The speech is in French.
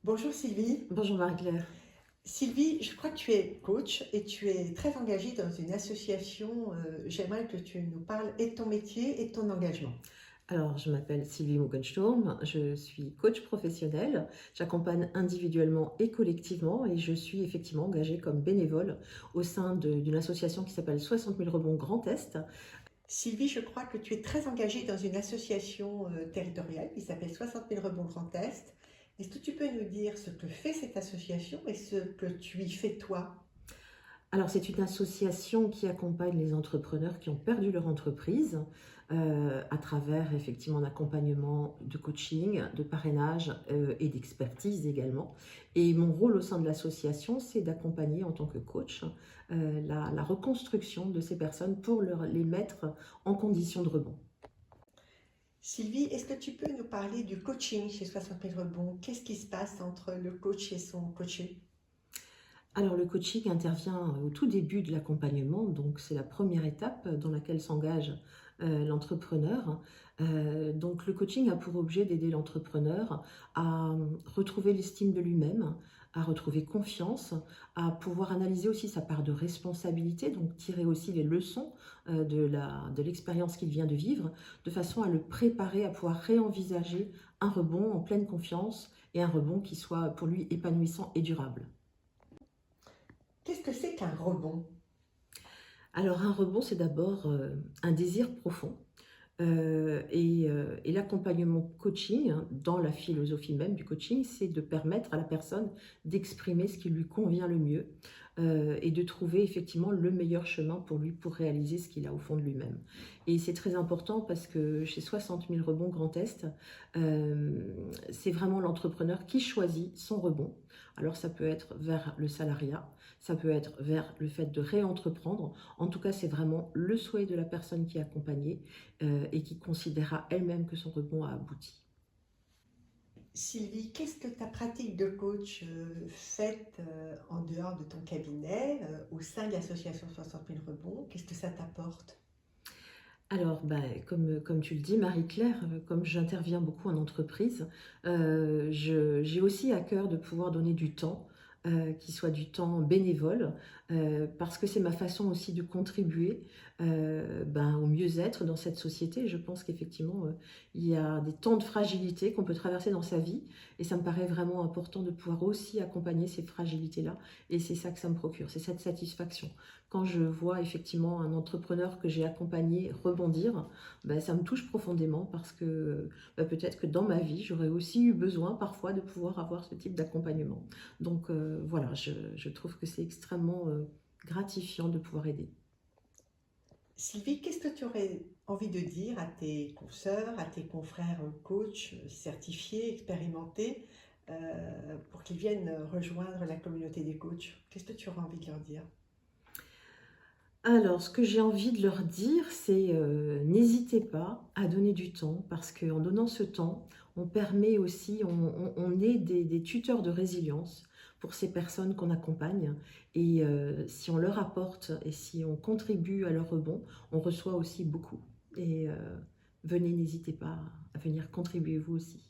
Bonjour Sylvie. Bonjour Marie-Claire. Sylvie, je crois que tu es coach et tu es très engagée dans une association. J'aimerais que tu nous parles et de ton métier et de ton engagement. Alors, je m'appelle Sylvie Muggensturm, je suis coach professionnelle, j'accompagne individuellement et collectivement et je suis effectivement engagée comme bénévole au sein d'une association qui s'appelle 60 000 rebonds Grand Est. Sylvie, je crois que tu es très engagée dans une association territoriale qui s'appelle 60 000 Rebonds Grand Est. Est-ce que tu peux nous dire ce que fait cette association et ce que tu y fais toi? Alors, c'est une association qui accompagne les entrepreneurs qui ont perdu leur entreprise à travers effectivement un accompagnement de coaching, de parrainage et d'expertise également. Et mon rôle au sein de l'association, c'est d'accompagner en tant que coach la reconstruction de ces personnes pour les mettre en condition de rebond. Sylvie, est-ce que tu peux nous parler du coaching chez 60 000 Rebonds? Qu'est-ce qui se passe entre le coach et son coaché? Alors le coaching intervient au tout début de l'accompagnement, donc c'est la première étape dans laquelle s'engage l'entrepreneur. Donc le coaching a pour objet d'aider l'entrepreneur à retrouver l'estime de lui-même, à retrouver confiance, à pouvoir analyser aussi sa part de responsabilité, donc tirer aussi les leçons de l'expérience qu'il vient de vivre, de façon à le préparer à pouvoir réenvisager un rebond en pleine confiance et un rebond qui soit pour lui épanouissant et durable. Qu'est-ce que c'est qu'un rebond? Alors un rebond, c'est d'abord un désir profond et l'accompagnement coaching, hein, dans la philosophie même du coaching, c'est de permettre à la personne d'exprimer ce qui lui convient le mieux et de trouver effectivement le meilleur chemin pour lui pour réaliser ce qu'il a au fond de lui-même. Et c'est très important parce que chez 60 000 rebonds Grand Est, c'est vraiment l'entrepreneur qui choisit son rebond. Alors ça peut être vers le salariat, ça peut être vers le fait de réentreprendre. En tout cas, c'est vraiment le souhait de la personne qui est accompagnée et qui considérera elle-même que son rebond a abouti. Sylvie, qu'est-ce que ta pratique de coach fait en dehors de ton cabinet, au sein de l'association 60 000 rebonds? Qu'est-ce que ça t'apporte? Alors, bah, comme tu le dis, Marie-Claire, comme j'interviens beaucoup en entreprise, j'ai aussi à cœur de pouvoir donner du temps, qui soit du temps bénévole, parce que c'est ma façon aussi de contribuer ben, au mieux-être dans cette société. Je pense qu'effectivement, il y a des temps de fragilité qu'on peut traverser dans sa vie, et ça me paraît vraiment important de pouvoir aussi accompagner ces fragilités-là, et c'est ça que ça me procure, c'est cette satisfaction. Quand je vois effectivement un entrepreneur que j'ai accompagné rebondir, ben, ça me touche profondément parce que ben, peut-être que dans ma vie, j'aurais aussi eu besoin parfois de pouvoir avoir ce type d'accompagnement. Donc voilà, je trouve que c'est extrêmement gratifiant de pouvoir aider. Sylvie, qu'est-ce que tu aurais envie de dire à tes consoeurs, à tes confrères coachs certifiés, expérimentés, pour qu'ils viennent rejoindre la communauté des coachs? Qu'est-ce que tu aurais envie de leur dire? Alors, ce que j'ai envie de leur dire, c'est n'hésitez pas à donner du temps parce qu'en donnant ce temps, on permet aussi, on est des tuteurs de résilience pour ces personnes qu'on accompagne. Et si on leur apporte et si on contribue à leur rebond, on reçoit aussi beaucoup. Et venez, n'hésitez pas à venir contribuer vous aussi.